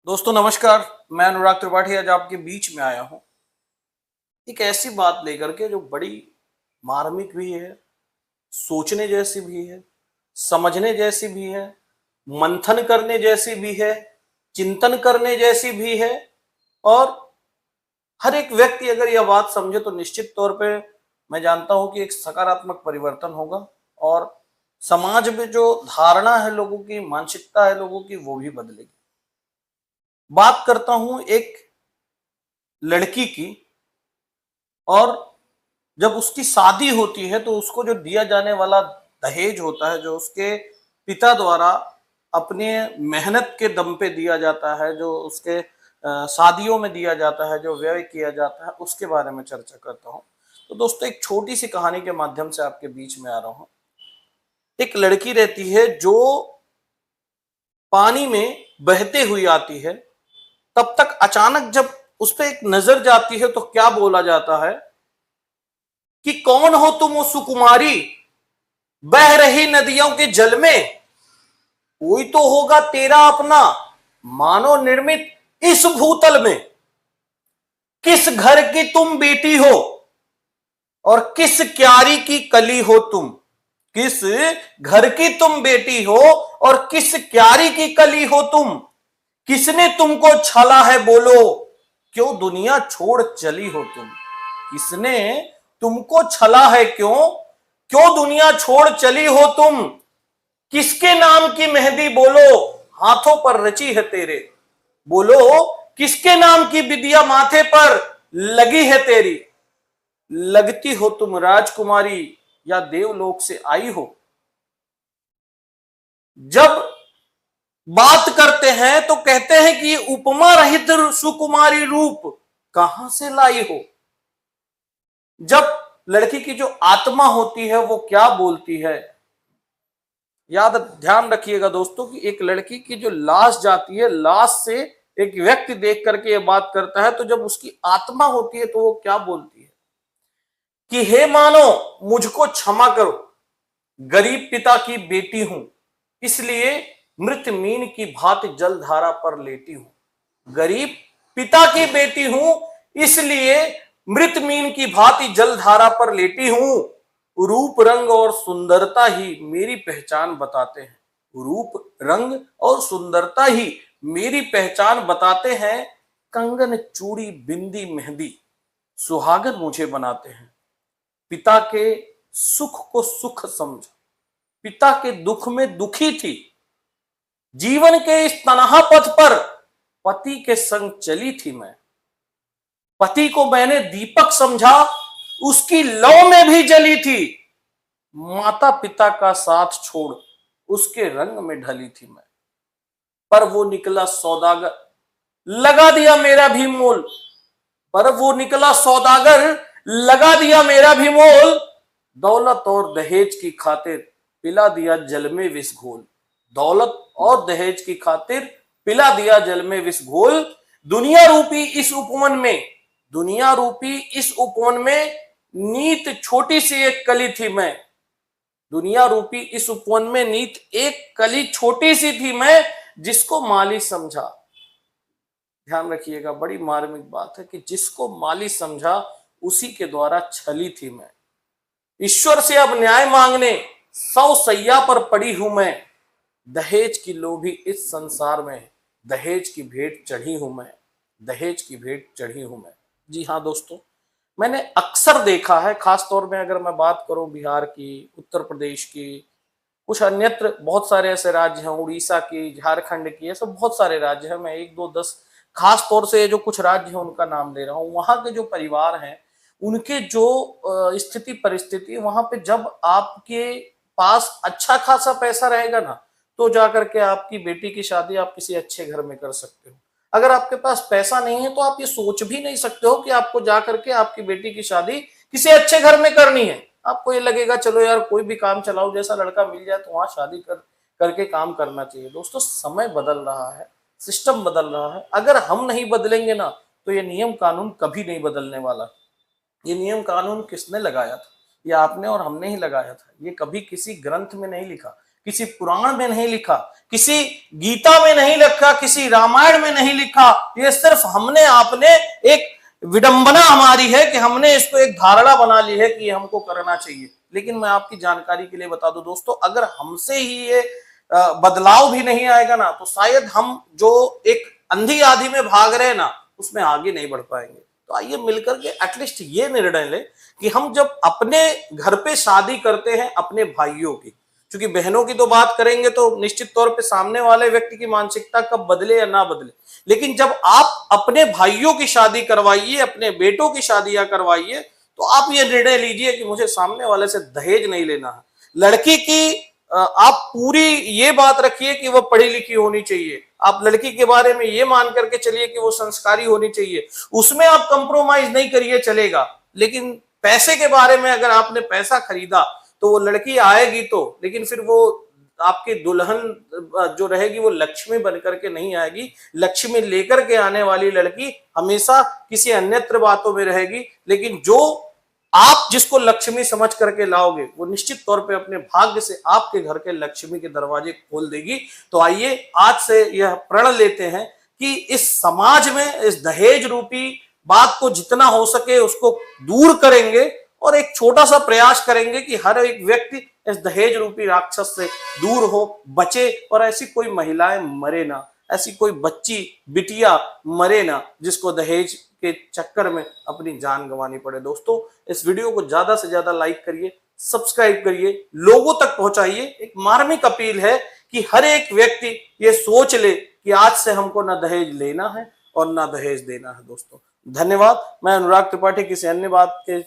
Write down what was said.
दोस्तों नमस्कार। मैं अनुराग त्रिपाठी आज आपके बीच में आया हूं एक ऐसी बात लेकर के जो बड़ी मार्मिक भी है, सोचने जैसी भी है, समझने जैसी भी है, मंथन करने जैसी भी है, चिंतन करने जैसी भी है। और हर एक व्यक्ति अगर यह बात समझे तो निश्चित तौर पे मैं जानता हूं कि एक सकारात्मक परिवर्तन होगा और समाज में जो धारणा है लोगों की, मानसिकता है लोगों की, वो भी बदलेगी। बात करता हूं एक लड़की की। और जब उसकी शादी होती है तो उसको जो दिया जाने वाला दहेज होता है, जो उसके पिता द्वारा अपने मेहनत के दम पे दिया जाता है, जो उसके शादियों में दिया जाता है, जो व्यय किया जाता है, उसके बारे में चर्चा करता हूं। तो दोस्तों एक छोटी सी कहानी के माध्यम से आपके बीच में आ रहा हूं। एक लड़की रहती है जो पानी में बहते हुई आती है। तब तक अचानक जब उस पर एक नजर जाती है तो क्या बोला जाता है कि कौन हो तुम वो सुकुमारी, बह रही नदियों के जल में, कोई तो होगा तेरा अपना, मानो निर्मित इस भूतल में। किस घर की तुम बेटी हो और किस क्यारी की कली हो तुम। किस घर की तुम बेटी हो और किस क्यारी की कली हो तुम। किसने तुमको छला है बोलो, क्यों दुनिया छोड़ चली हो तुम। किसने तुमको छला है क्यों, क्यों दुनिया छोड़ चली हो तुम। किसके नाम की मेहंदी बोलो, हाथों पर रची है तेरे। बोलो किसके नाम की बिदिया माथे पर लगी है तेरी। लगती हो तुम राजकुमारी या देवलोक से आई हो। जब बात करते हैं तो कहते हैं कि उपमा रहित सुकुमारी रूप कहां से लाई हो। जब लड़की की जो आत्मा होती है वो क्या बोलती है, याद ध्यान रखिएगा दोस्तों कि एक लड़की की जो लाश जाती है, लाश से एक व्यक्ति देख करके ये बात करता है, तो जब उसकी आत्मा होती है तो वो क्या बोलती है कि हे मानो मुझको क्षमा करो, गरीब पिता की बेटी हूं, इसलिए मृत मीन की भांति जलधारा पर लेटी हूं। गरीब पिता की बेटी हूं, इसलिए मृत मीन की भांति जलधारा पर लेटी हूं। रूप रंग और सुंदरता ही मेरी पहचान बताते हैं। रूप रंग और सुंदरता ही मेरी पहचान बताते हैं। कंगन चूड़ी बिंदी मेहंदी सुहागन मुझे बनाते हैं। पिता के सुख को सुख समझ, पिता के दुख में दुखी थी। जीवन के इस तनहा पथ पर पति के संग चली थी मैं। पति को मैंने दीपक समझा, उसकी लौ में भी जली थी। माता पिता का साथ छोड़ उसके रंग में ढली थी मैं। पर वो निकला सौदागर, लगा दिया मेरा भी मोल। पर वो निकला सौदागर, लगा दिया मेरा भी मोल। दौलत और दहेज की खातिर पिला दिया जल में विष घोल। दौलत और दहेज की खातिर पिला दिया जल में विष घोल। दुनिया रूपी इस उपवन में, दुनिया रूपी इस उपवन में नीत छोटी सी एक कली थी मैं। दुनिया रूपी इस उपवन में नीत एक कली छोटी सी थी मैं, जिसको माली समझा। ध्यान रखिएगा, बड़ी मार्मिक बात है कि जिसको माली समझा उसी के द्वारा छली थी मैं। ईश्वर से अब न्याय मांगने सौ सैया पर पड़ी हूं मैं। दहेज की लोभी इस संसार में, दहेज की भेंट चढ़ी हूं मैं। दहेज की भेंट चढ़ी हूं मैं। जी हाँ दोस्तों, मैंने अक्सर देखा है, खास तौर में अगर मैं बात करूं बिहार की, उत्तर प्रदेश की, कुछ अन्यत्र बहुत सारे ऐसे राज्य हैं, उड़ीसा की, झारखंड की, ऐसे बहुत सारे राज्य हैं। मैं एक दो दस खास तौर से जो कुछ राज्य हैं उनका नाम ले रहा हूँ। वहां के जो परिवार हैं, उनके जो स्थिति परिस्थिति, वहां पे जब आपके पास अच्छा खासा पैसा रहेगा ना, तो जाकर के आपकी बेटी की शादी आप किसी अच्छे घर में कर सकते हो। अगर आपके पास पैसा नहीं है तो आप ये सोच भी नहीं सकते हो कि आपको जाकर के आपकी बेटी की शादी किसी अच्छे घर में करनी है। आपको ये लगेगा चलो यार कोई भी काम चलाओ जैसा लड़का मिल जाए तो वहां शादी करके काम करना चाहिए। दोस्तों समय बदल रहा है, सिस्टम बदल रहा है। अगर हम नहीं बदलेंगे ना तो ये नियम कानून कभी नहीं बदलने वाला। ये नियम कानून किसने लगाया था? ये आपने और हमने ही लगाया था। ये कभी किसी ग्रंथ में नहीं लिखा। किसी पुराण में नहीं लिखा, किसी गीता में नहीं लिखा, किसी रामायण में नहीं लिखा। ये सिर्फ हमने आपने एक विडंबना हमारी है कि हमने इसको एक धारणा बना ली है कि ये हमको करना चाहिए। लेकिन मैं आपकी जानकारी के लिए बता दूं दोस्तों, अगर हमसे ही ये बदलाव भी नहीं आएगा ना, तो शायद हम जो एक अंधी आधी में भाग रहे हैं ना, उसमें आगे नहीं बढ़ पाएंगे। तो आइए मिलकर के एटलीस्ट ये निर्णय ले कि हम जब अपने घर पे शादी करते हैं अपने भाइयों की, क्योंकि बहनों की तो बात करेंगे तो निश्चित तौर पे सामने वाले व्यक्ति की मानसिकता कब बदले या ना बदले, लेकिन जब आप अपने भाइयों की शादी करवाइए, अपने बेटों की शादियां करवाइए, तो आप ये निर्णय लीजिए कि मुझे सामने वाले से दहेज नहीं लेना है। लड़की की आप पूरी ये बात रखिए कि वो पढ़ी लिखी होनी चाहिए। आप लड़की के बारे में ये मान करके चलिए कि वो संस्कारी होनी चाहिए, उसमें आप कंप्रोमाइज नहीं करिए, चलेगा। लेकिन पैसे के बारे में अगर आपने पैसा खरीदा तो वो लड़की आएगी तो, लेकिन फिर वो आपकी दुल्हन जो रहेगी वो लक्ष्मी बनकर के नहीं आएगी। लक्ष्मी लेकर के आने वाली लड़की हमेशा किसी अन्यत्र बातों में रहेगी, लेकिन जो आप जिसको लक्ष्मी समझ करके लाओगे वो निश्चित तौर पे अपने भाग्य से आपके घर के लक्ष्मी के दरवाजे खोल देगी। तो आइए आज से यह प्रण लेते हैं कि इस समाज में इस दहेज रूपी बात को जितना हो सके उसको दूर करेंगे, और एक छोटा सा प्रयास करेंगे कि हर एक व्यक्ति इस दहेज रूपी राक्षस से दूर हो, बचे, और ऐसी कोई महिलाएं मरे ना, ऐसी कोई बच्ची बिटिया मरे ना जिसको दहेज के चक्कर में अपनी जान गंवानी पड़े। दोस्तों, इस वीडियो को ज्यादा से ज्यादा लाइक करिए, सब्सक्राइब करिए, लोगों तक पहुंचाइए। एक मार्मिक अपील है कि हर एक व्यक्ति ये सोच ले कि आज से हमको ना दहेज लेना है और ना दहेज देना है। दोस्तों धन्यवाद। मैं अनुराग त्रिपाठी किसी अन्य बात के